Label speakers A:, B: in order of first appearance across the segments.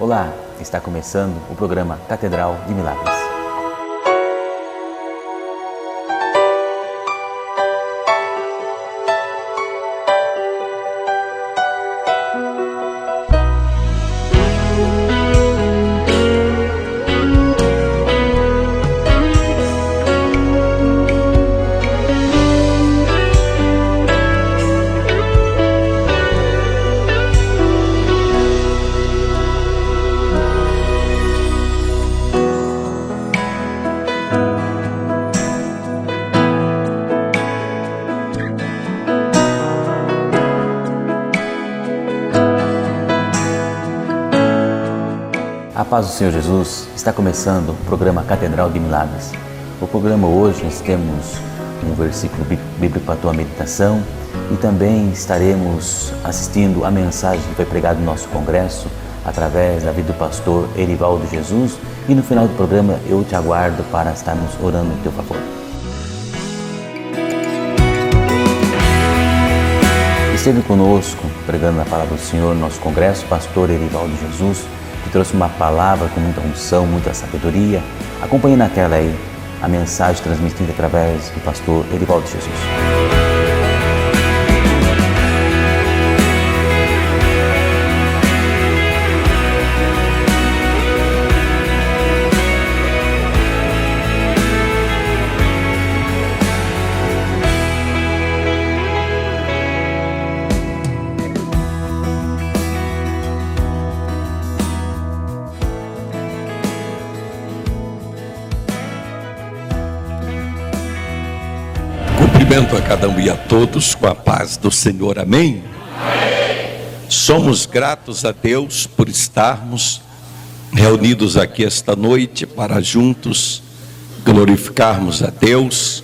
A: Olá, está começando o programa Catedral de Milagres. A paz do Senhor Jesus, está começando o programa Catedral de Milagres. O programa hoje nós temos um versículo bíblico para a tua meditação e também estaremos assistindo a mensagem que foi pregada no nosso congresso através da vida do pastor Erivaldo Jesus, e no final do programa eu te aguardo para estarmos orando em teu favor. Esteve conosco pregando a palavra do Senhor no nosso congresso, pastor Erivaldo Jesus, que trouxe uma palavra com muita unção, muita sabedoria. Acompanhe na tela aí a mensagem transmitida através do pastor Erivaldo Jesus.
B: Cumprimento a cada um e a todos com a paz do Senhor, amém? Somos gratos a Deus por estarmos reunidos aqui esta noite para juntos glorificarmos a Deus.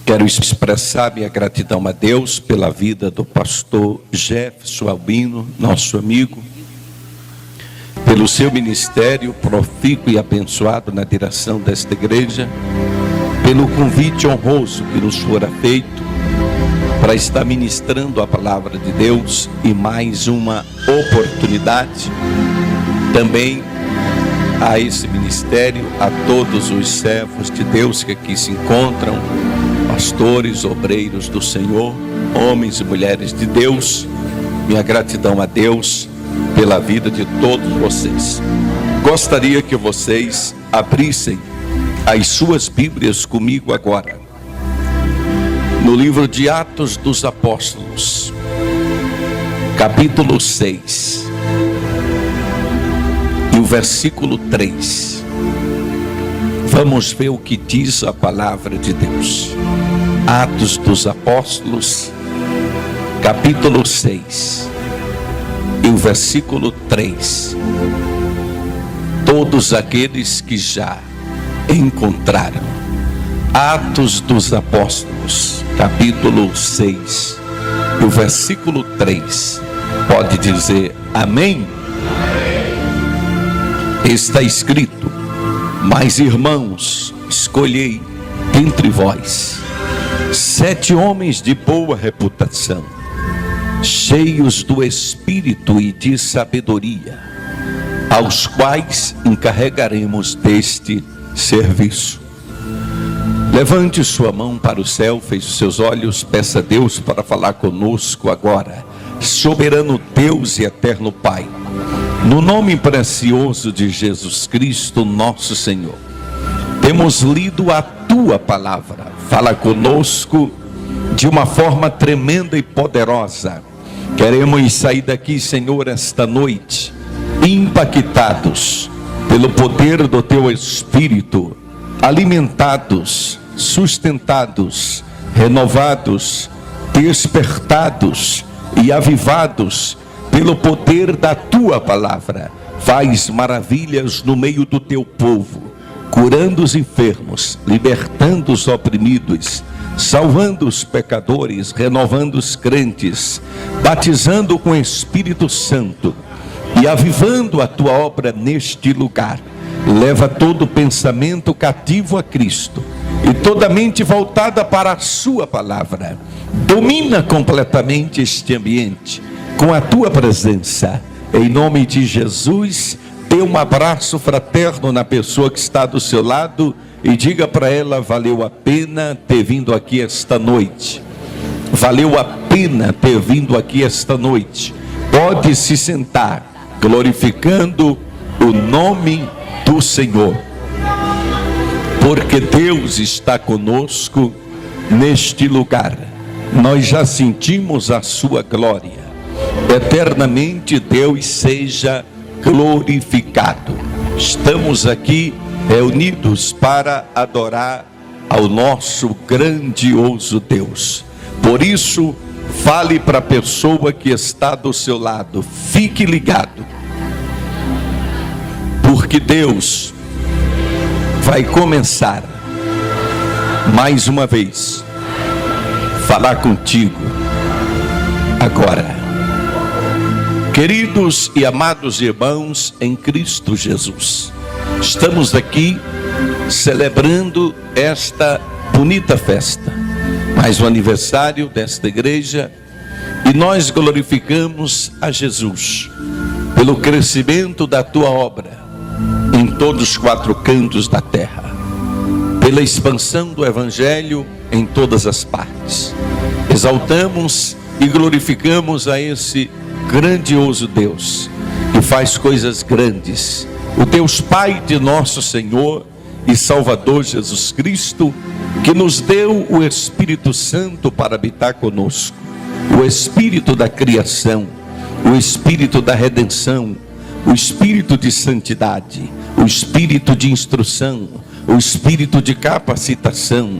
B: Quero expressar minha gratidão a Deus pela vida do pastor Jefferson Albino, nosso amigo, pelo seu ministério profícuo e abençoado na direção desta igreja, pelo convite honroso que nos fora feito para estar ministrando a palavra de Deus e mais uma oportunidade também a esse ministério, a todos os servos de Deus que aqui se encontram, pastores, obreiros do Senhor, homens e mulheres de Deus. Minha gratidão a Deus pela vida de todos vocês. Gostaria que vocês abrissem as suas Bíblias comigo agora, no livro de Atos dos Apóstolos, capítulo 6, e o versículo 3. Vamos ver o que diz a palavra de Deus. Atos dos Apóstolos, capítulo 6, e o versículo 3. Todos aqueles que já encontraram. Atos dos Apóstolos, capítulo 6, e o versículo 3, pode dizer amém? Está escrito: mas irmãos, escolhei dentre vós 7 homens de boa reputação, cheios do Espírito e de sabedoria, aos quais encarregaremos deste serviço. Levante sua mão para o céu, feche os seus olhos, peça a Deus para falar conosco agora. Soberano Deus e eterno Pai, no nome precioso de Jesus Cristo, nosso Senhor, temos lido a tua palavra. Fala conosco de uma forma tremenda e poderosa. Queremos sair daqui, Senhor, esta noite impactados pelo poder do teu Espírito, alimentados, sustentados, renovados, despertados e avivados pelo poder da tua palavra. Faz maravilhas no meio do teu povo, curando os enfermos, libertando os oprimidos, salvando os pecadores, renovando os crentes, batizando com o Espírito Santo e avivando a tua obra neste lugar. Leva todo pensamento cativo a Cristo e toda mente voltada para a sua palavra. Domina completamente este ambiente com a tua presença. Em nome de Jesus, Dê um abraço fraterno na pessoa que está do seu lado e diga para ela: valeu a pena ter vindo aqui esta noite. Valeu a pena ter vindo aqui esta noite. Pode se sentar, glorificando o nome do Senhor, porque Deus está conosco neste lugar. Nós já sentimos a sua glória. Eternamente Deus seja glorificado. Estamos aqui reunidos para adorar ao nosso grandioso Deus. Por isso, fale para a pessoa que está do seu lado: fique ligado, porque Deus vai começar mais uma vez falar contigo agora. Queridos e amados irmãos em Cristo Jesus, estamos aqui celebrando esta bonita festa, mais um aniversário desta igreja, e nós glorificamos a Jesus pelo crescimento da tua obra em todos os 4 cantos da terra, pela expansão do evangelho em todas as partes. Exaltamos e glorificamos a esse grandioso Deus que faz coisas grandes, o Deus Pai de nosso Senhor e Salvador Jesus Cristo, que nos deu o Espírito Santo para habitar conosco, o Espírito da criação, o Espírito da redenção, o Espírito de santidade, o Espírito de instrução, o Espírito de capacitação,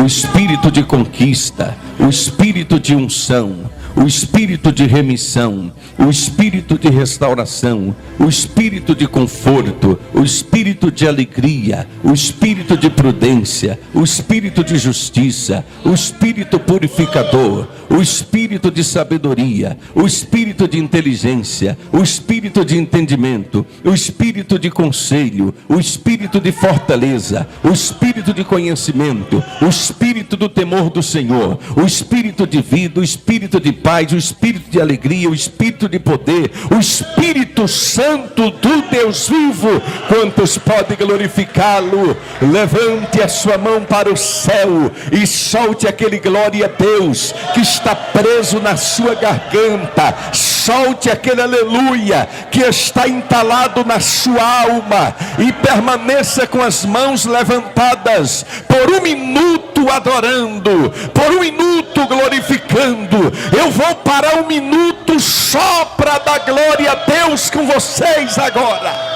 B: o Espírito de conquista, o Espírito de unção, o Espírito de remissão, o Espírito de restauração, o Espírito de conforto, o Espírito de alegria, o Espírito de prudência, o Espírito de justiça, o Espírito purificador, o Espírito de sabedoria, o Espírito de inteligência, o Espírito de entendimento, o Espírito de conselho, o Espírito de fortaleza, o Espírito de conhecimento, o Espírito do temor do Senhor, o Espírito de vida, o Espírito de paz, o Espírito de alegria, o Espírito de poder, o Espírito Santo do Deus vivo. Quantos podem glorificá-lo? Levante a sua mão para o céu e solte aquele glória a Deus que está preso na sua garganta. Solte aquele aleluia que está entalado na sua alma e permaneça com as mãos levantadas por 1 minuto adorando, por 1 minuto glorificando. Eu vou parar 1 minuto só para dar glória a Deus com vocês agora.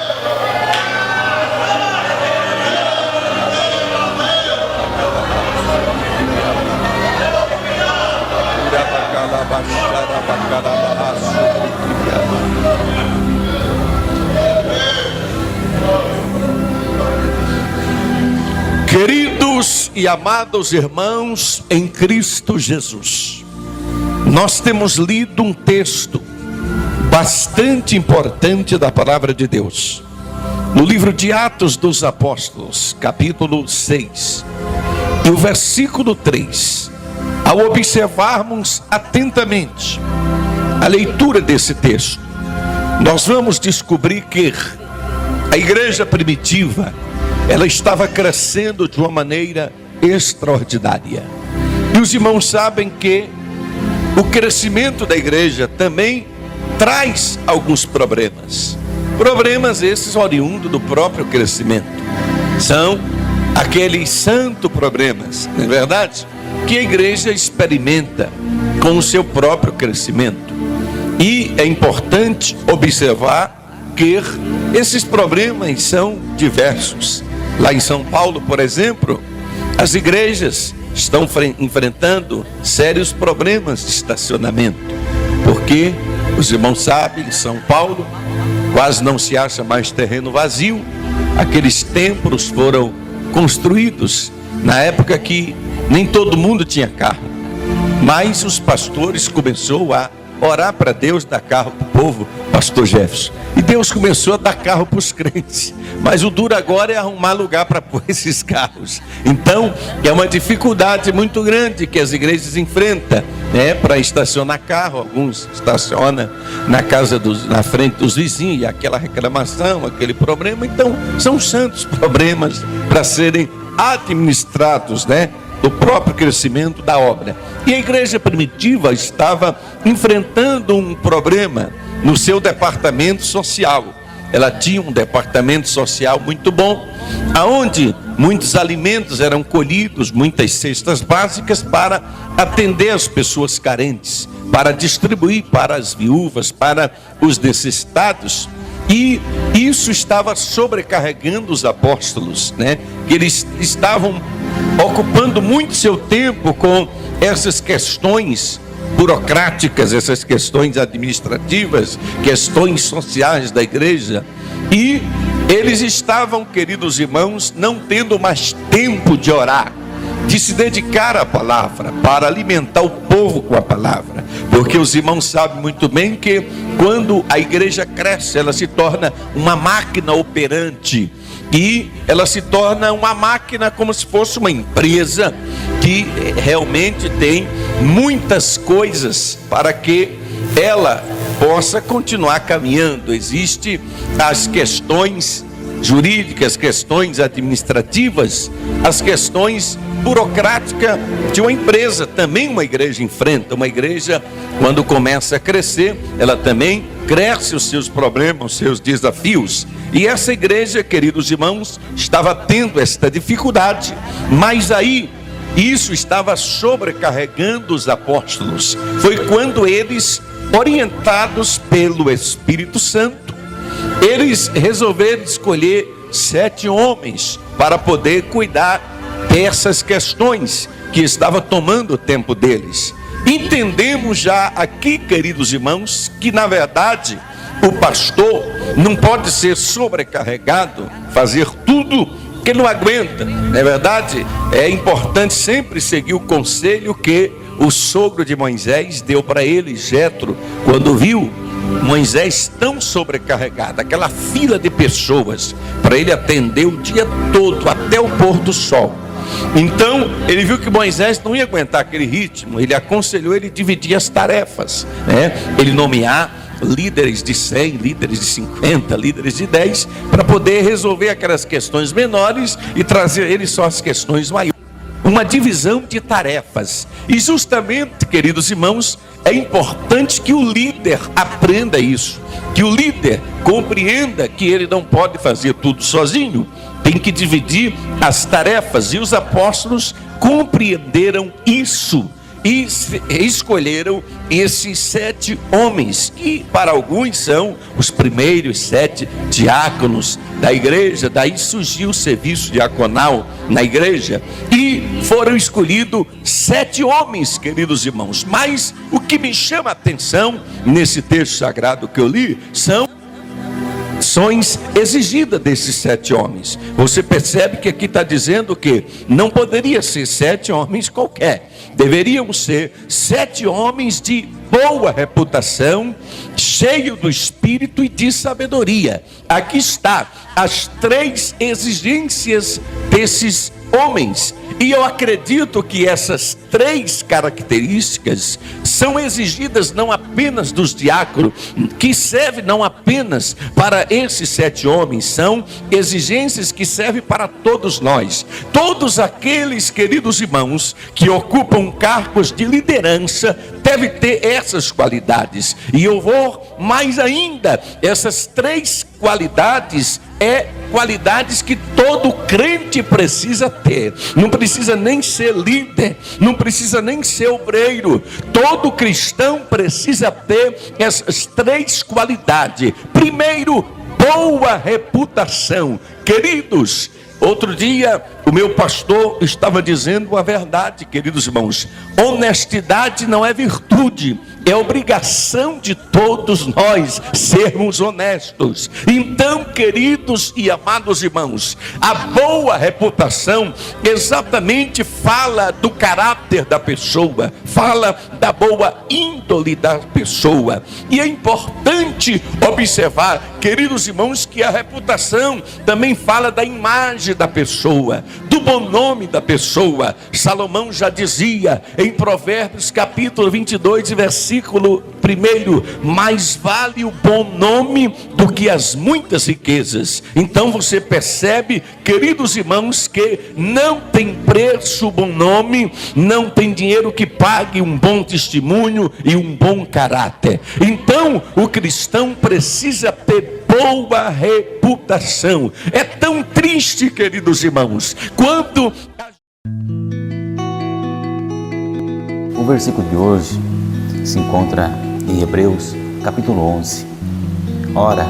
B: Queridos e amados irmãos em Cristo Jesus, nós temos lido um texto bastante importante da palavra de Deus, no livro de Atos dos Apóstolos, capítulo 6, e o versículo 3. Ao observarmos atentamente a leitura desse texto, nós vamos descobrir que a igreja primitiva, ela estava crescendo de uma maneira extraordinária. E os irmãos sabem que o crescimento da igreja também traz alguns problemas. Problemas esses oriundos do próprio crescimento. São aqueles santos problemas, não é verdade? Que a igreja experimenta com o seu próprio crescimento. E é importante observar que esses problemas são diversos. Lá em São Paulo, por exemplo, as igrejas estão enfrentando sérios problemas de estacionamento, porque os irmãos sabem, em São Paulo quase não se acha mais terreno vazio. Aqueles templos foram construídos na época que nem todo mundo tinha carro, mas os pastores começaram a orar para Deus dar carro para o povo, pastor Jefferson. E Deus começou a dar carro para os crentes. Mas o duro agora é arrumar lugar para pôr esses carros. Então, é uma dificuldade muito grande que as igrejas enfrentam, né, para estacionar carro. Alguns estacionam na casa na frente dos vizinhos, e aquela reclamação, aquele problema. Então, são santos problemas para serem administrados, né, do próprio crescimento da obra. E a igreja primitiva estava enfrentando um problema no seu departamento social. Ela tinha um departamento social muito bom, aonde muitos alimentos eram colhidos, muitas cestas básicas para atender as pessoas carentes, para distribuir para as viúvas, para os necessitados. E isso estava sobrecarregando os apóstolos, né? Eles estavam ocupando muito seu tempo com essas questões burocráticas, essas questões administrativas, questões sociais da igreja. E eles estavam, queridos irmãos, não tendo mais tempo de orar, de se dedicar à palavra, para alimentar o povo com a palavra. Porque os irmãos sabem muito bem que quando a igreja cresce, ela se torna uma máquina operante. E ela se torna uma máquina como se fosse uma empresa que realmente tem muitas coisas para que ela possa continuar caminhando. Existem as questões jurídicas, questões administrativas, as questões burocráticas de uma empresa. Também uma igreja enfrenta. Uma igreja, quando começa a crescer, ela também cresce os seus problemas, os seus desafios. E essa igreja, queridos irmãos, estava tendo esta dificuldade, mas aí isso estava sobrecarregando os apóstolos. Foi quando eles, orientados pelo Espírito Santo, eles resolveram escolher 7 homens para poder cuidar dessas questões que estavam tomando o tempo deles. Entendemos já aqui, queridos irmãos, que na verdade o pastor não pode ser sobrecarregado, fazer tudo que ele não aguenta. Na verdade, é importante sempre seguir o conselho que o sogro de Moisés deu para ele, Jetro, quando viu Moisés tão sobrecarregado, aquela fila de pessoas para ele atender o dia todo, até o pôr do sol. Então ele viu que Moisés não ia aguentar aquele ritmo. Ele aconselhou ele dividir as tarefas, né? Ele nomear líderes de 100, líderes de 50, líderes de 10, para poder resolver aquelas questões menores e trazer ele só as questões maiores. Uma divisão de tarefas. E justamente, queridos irmãos, é importante que o líder aprenda isso, que o líder compreenda que ele não pode fazer tudo sozinho, tem que dividir as tarefas. E os apóstolos compreenderam isso e escolheram esses 7 homens, que para alguns são os primeiros 7 diáconos da igreja. Daí surgiu o serviço diaconal na igreja, e foram escolhidos 7 homens, queridos irmãos. Mas o que me chama a atenção nesse texto sagrado que eu li são ações exigidas desses 7 homens. Você percebe que aqui está dizendo que não poderia ser 7 homens qualquer, deveriam ser 7 homens de boa reputação, cheio do Espírito e de sabedoria. Aqui está as 3 exigências desses homens. E eu acredito que essas 3 características são exigidas não apenas dos diáconos, que servem não apenas para esses 7 homens, são exigências que servem para todos nós. Todos aqueles, queridos irmãos, que ocupam cargos de liderança, devem ter essas qualidades. E eu vou mais ainda, essas 3 qualidades qualidades que todo crente precisa ter. Não precisa nem ser líder, não precisa nem ser obreiro. Todo cristão precisa ter essas 3 qualidades. Primeiro, boa reputação. Queridos, outro dia o meu pastor estava dizendo a verdade, queridos irmãos. Honestidade não é virtude, é obrigação de todos nós sermos honestos. Então, queridos e amados irmãos, a boa reputação exatamente fala do caráter da pessoa, fala da boa índole da pessoa. E é importante observar, queridos irmãos, que a reputação também fala da imagem da pessoa, do bom nome da pessoa. Salomão já dizia em Provérbios capítulo 22, versículo 1: mais vale o bom nome do que as muitas riquezas. Então você percebe, queridos irmãos, que não tem preço o bom nome, não tem dinheiro que pague um bom testemunho e um bom caráter. Então o cristão precisa ter boa reputação. É tão triste, queridos irmãos, quando
A: o versículo de hoje se encontra em Hebreus capítulo 11. Ora,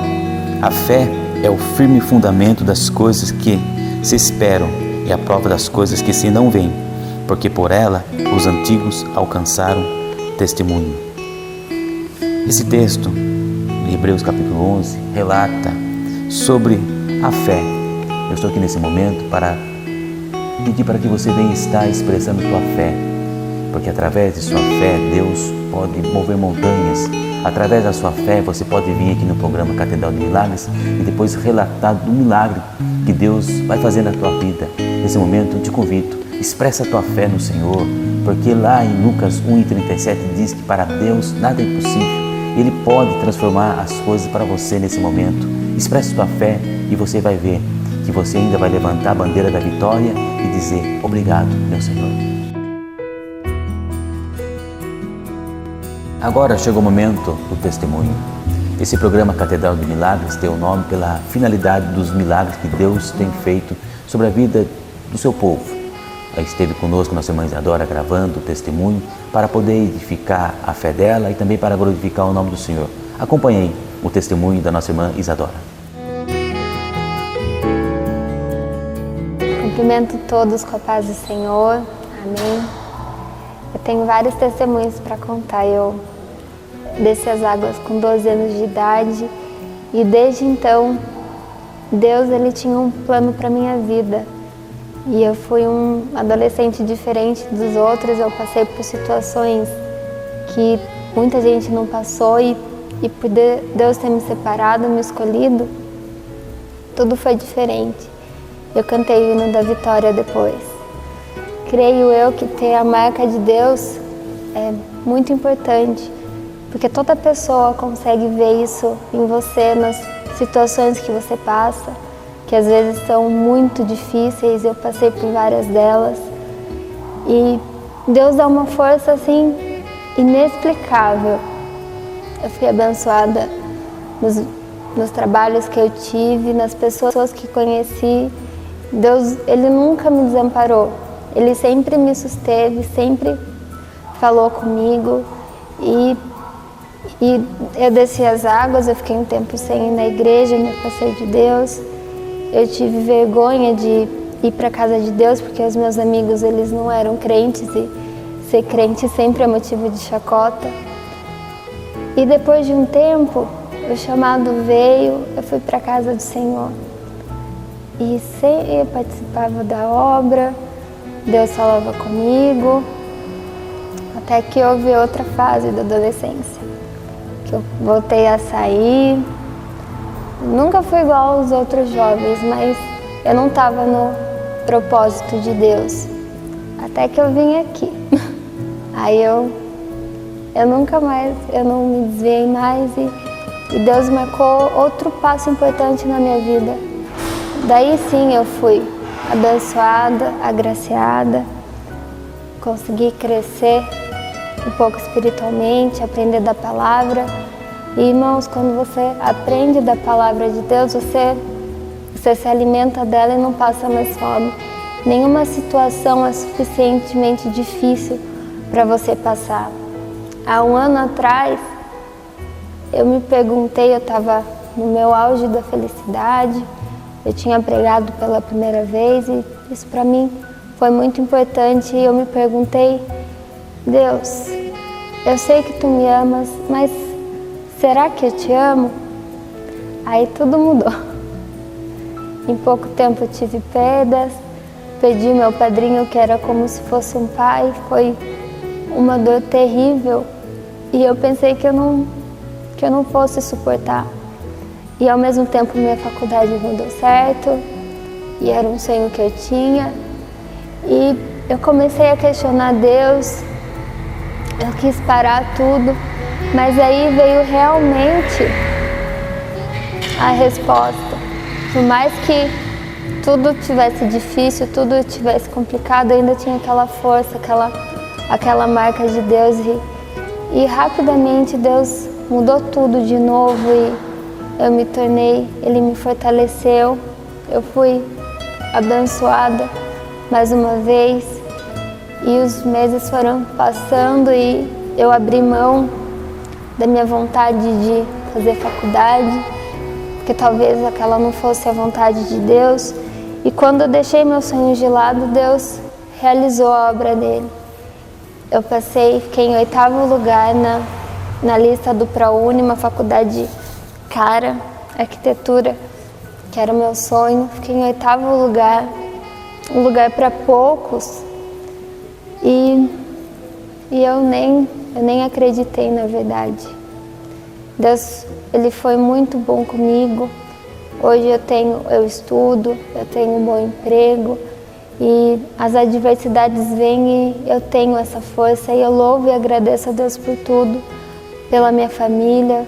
A: a fé é o firme fundamento das coisas que se esperam e a prova das coisas que se não veem, porque por ela os antigos alcançaram testemunho. Esse texto de Hebreus capítulo 11 relata sobre a fé. Eu estou aqui nesse momento para pedir para que você venha estar expressando sua fé, porque através de sua fé Deus pode mover montanhas. Através da sua fé você pode vir aqui no programa Catedral de Milagres e depois relatar do milagre que Deus vai fazer na tua vida. Nesse momento eu te convido, expressa a tua fé no Senhor, porque lá em Lucas 1:37 diz que para Deus nada é impossível. Ele pode transformar as coisas para você nesse momento. Expresse sua fé e você vai ver que você ainda vai levantar a bandeira da vitória e dizer: obrigado, meu Senhor. Agora chegou o momento do testemunho. Esse programa Catedral de Milagres tem o nome pela finalidade dos milagres que Deus tem feito sobre a vida do seu povo. Esteve conosco nossa irmã Isadora gravando o testemunho para poder edificar a fé dela e também para glorificar o nome do Senhor. Acompanhem o testemunho da nossa irmã Isadora.
C: Cumprimento todos com a paz do Senhor. Amém. Eu tenho vários testemunhos para contar. Eu desci as águas com 12 anos de idade e desde então Deus ele tinha um plano para minha vida. E eu fui um adolescente diferente dos outros. Eu passei por situações que muita gente não passou e por Deus ter me separado, me escolhido, tudo foi diferente. Eu cantei o hino da vitória depois. Creio eu que ter a marca de Deus é muito importante, porque toda pessoa consegue ver isso em você, nas situações que você passa, que às vezes são muito difíceis. Eu passei por várias delas e Deus dá uma força assim inexplicável. Eu fui abençoada nos trabalhos que eu tive, nas pessoas que conheci. Deus, Ele nunca me desamparou. Ele sempre me susteve, sempre falou comigo e eu desci as águas. Eu fiquei um tempo sem ir na igreja, me afastei de Deus. Eu tive vergonha de ir para a casa de Deus porque os meus amigos eles não eram crentes e ser crente sempre é motivo de chacota. E depois de um tempo, o chamado veio, eu fui para a casa do Senhor. E eu participava da obra, Deus falava comigo, até que houve outra fase da adolescência, que eu voltei a sair. Nunca fui igual aos outros jovens, mas eu não estava no propósito de Deus, até que eu vim aqui. Aí eu nunca mais, eu não me desviei mais e Deus marcou outro passo importante na minha vida. Daí sim eu fui abençoada, agraciada, consegui crescer um pouco espiritualmente, aprender da palavra. E irmãos, quando você aprende da palavra de Deus, você se alimenta dela e não passa mais fome. Nenhuma situação é suficientemente difícil para você passar. Há um ano atrás, eu me perguntei, eu estava no meu auge da felicidade, eu tinha pregado pela primeira vez e isso para mim foi muito importante. E eu me perguntei: Deus, eu sei que tu me amas, mas será que eu te amo? Aí tudo mudou. Em pouco tempo eu tive perdas, perdi meu padrinho que era como se fosse um pai, foi uma dor terrível e eu pensei que eu não fosse suportar. E ao mesmo tempo minha faculdade não deu certo e era um sonho que eu tinha e eu comecei a questionar Deus, eu quis parar tudo, mas aí veio realmente a resposta. Por mais que tudo tivesse difícil, tudo tivesse complicado, eu ainda tinha aquela força, aquela marca de Deus e rapidamente Deus mudou tudo de novo e eu me tornei, Ele me fortaleceu, eu fui abençoada mais uma vez e os meses foram passando e eu abri mão da minha vontade de fazer faculdade, porque talvez aquela não fosse a vontade de Deus. E quando eu deixei meus sonhos de lado, Deus realizou a obra dele. Eu fiquei em 8º lugar na lista do ProUni, uma faculdade cara, arquitetura, que era o meu sonho. Fiquei em 8º lugar, um lugar para poucos. E eu nem acreditei, na verdade. Deus, Ele foi muito bom comigo. Hoje eu estudo, eu tenho um bom emprego e as adversidades vêm e eu tenho essa força e eu louvo e agradeço a Deus por tudo, pela minha família,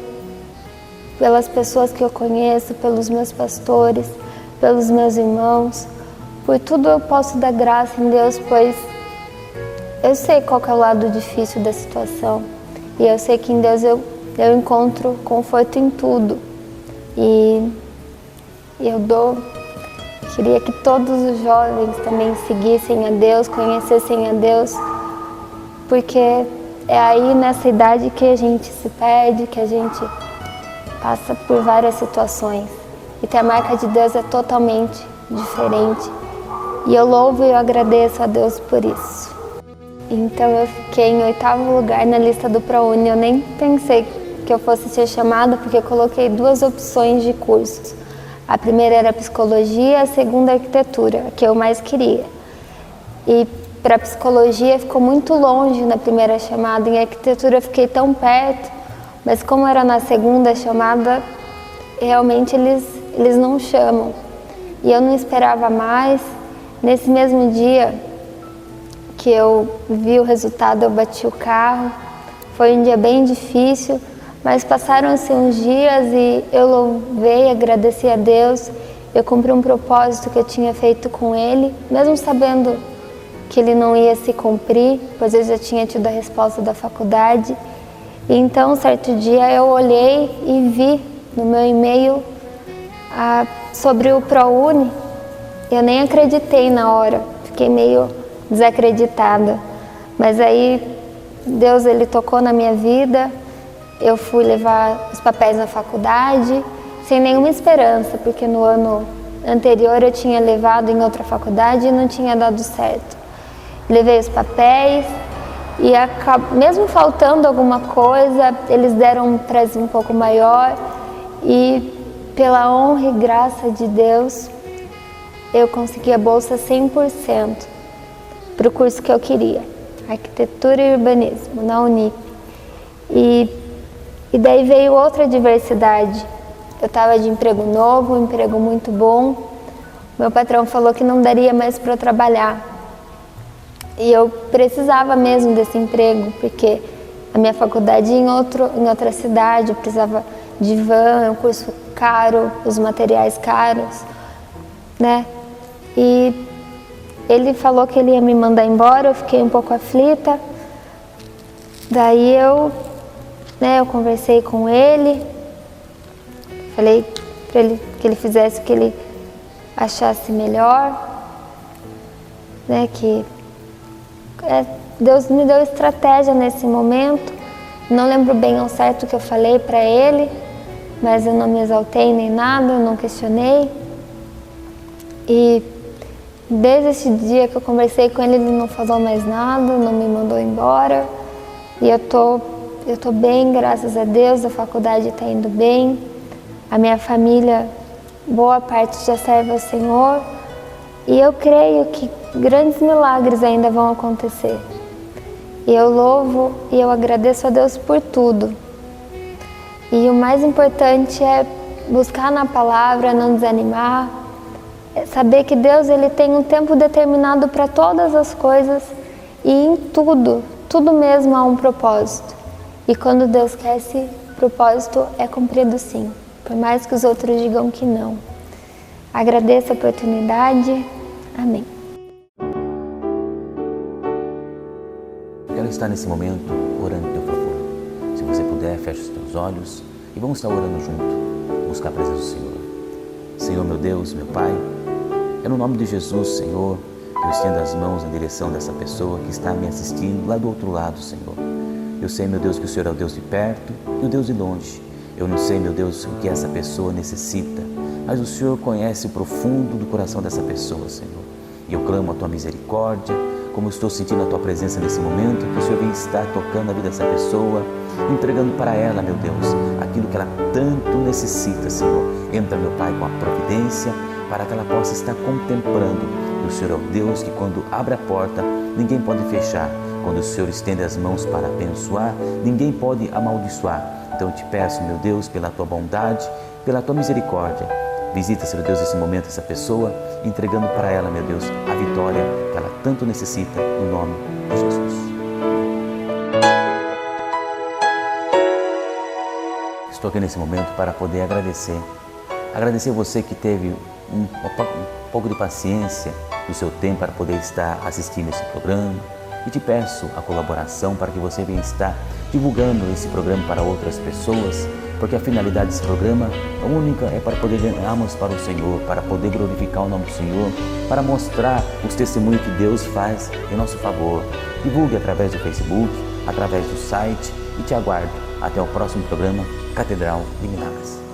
C: pelas pessoas que eu conheço, pelos meus pastores, pelos meus irmãos. Por tudo eu posso dar graça em Deus, pois eu sei qual que é o lado difícil da situação e eu sei que em Deus eu encontro conforto em tudo. E queria que todos os jovens também seguissem a Deus, conhecessem a Deus, porque é aí nessa idade que a gente se perde, que a gente passa por várias situações. E ter a marca de Deus é totalmente diferente. E eu louvo e eu agradeço a Deus por isso. Então eu fiquei em 8º lugar na lista do ProUni. Eu nem pensei que eu fosse ser chamada, porque eu coloquei 2 opções de cursos. A primeira era psicologia, a segunda arquitetura, a que eu mais queria. E para psicologia ficou muito longe na primeira chamada, em arquitetura eu fiquei tão perto, mas como era na segunda chamada, realmente eles não chamam. E eu não esperava mais. Nesse mesmo dia que eu vi o resultado, eu bati o carro. Foi um dia bem difícil, mas passaram-se uns dias e eu louvei, agradeci a Deus. Eu cumpri um propósito que eu tinha feito com Ele, mesmo sabendo que ele não ia se cumprir, pois eu já tinha tido a resposta da faculdade. E então, certo dia, eu olhei e vi no meu e-mail sobre o ProUni. Eu nem acreditei na hora, fiquei meio desacreditada. Mas aí Deus, Ele tocou na minha vida, eu fui levar os papéis na faculdade, sem nenhuma esperança, porque no ano anterior eu tinha levado em outra faculdade e não tinha dado certo. Levei os papéis e mesmo faltando alguma coisa, eles deram um prazo um pouco maior e pela honra e graça de Deus, eu consegui a bolsa 100% para o curso que eu queria, Arquitetura e Urbanismo, na Unip. E daí veio outra adversidade. Eu estava de emprego novo, um emprego muito bom. Meu patrão falou que não daria mais para eu trabalhar. E eu precisava mesmo desse emprego, porque a minha faculdade em outra cidade, eu precisava de van, é um curso caro, os materiais caros, né? E ele falou que ele ia me mandar embora, eu fiquei um pouco aflita. Daí eu conversei com ele, falei para ele que ele fizesse o que ele achasse melhor, né? Que Deus me deu estratégia nesse momento. Não lembro bem ao certo o que eu falei para ele, mas eu não me exaltei nem nada, eu não questionei. E desde esse dia que eu conversei com ele, ele não falou mais nada, não me mandou embora. E eu tô bem, graças a Deus, a faculdade está indo bem, a minha família, boa parte já serve ao Senhor, e eu creio que grandes milagres ainda vão acontecer. E eu louvo e eu agradeço a Deus por tudo. E o mais importante é buscar na palavra, não desanimar, saber que Deus ele tem um tempo determinado para todas as coisas e em tudo mesmo há um propósito. E quando Deus quer, esse propósito é cumprido sim, por mais que os outros digam que não. Agradeço a oportunidade. Amém.
A: Quero estar nesse momento orando em teu favor. Se você puder, feche os teus olhos e vamos estar orando junto, buscar a presença do Senhor. Senhor, meu Deus, meu Pai, é no nome de Jesus, Senhor, que eu estendo as mãos na direção dessa pessoa que está me assistindo lá do outro lado, Senhor. Eu sei, meu Deus, que o Senhor é o Deus de perto e o Deus de longe. Eu não sei, meu Deus, o que essa pessoa necessita, mas o Senhor conhece o profundo do coração dessa pessoa, Senhor. E eu clamo a Tua misericórdia, como eu estou sentindo a Tua presença nesse momento, que o Senhor vem estar tocando a vida dessa pessoa, entregando para ela, meu Deus, aquilo que ela tanto necessita, Senhor. Entra, meu Pai, com a providência, para que ela possa estar contemplando. E o Senhor é o Deus que quando abre a porta, ninguém pode fechar. Quando o Senhor estende as mãos para abençoar, ninguém pode amaldiçoar. Então eu te peço, meu Deus, pela Tua bondade, pela Tua misericórdia, visita, Senhor Deus, nesse momento essa pessoa, entregando para ela, meu Deus, a vitória que ela tanto necessita, em nome de Jesus. Estou aqui nesse momento para poder agradecer você que teve um pouco de paciência do seu tempo para poder estar assistindo esse programa. E te peço a colaboração para que você venha estar divulgando esse programa para outras pessoas, porque a finalidade desse programa, a única, é para poder ganharmos para o Senhor, para poder glorificar o nome do Senhor, para mostrar os testemunhos que Deus faz em nosso favor. Divulgue através do Facebook, através do site e te aguardo até o próximo programa Catedral de Milagres.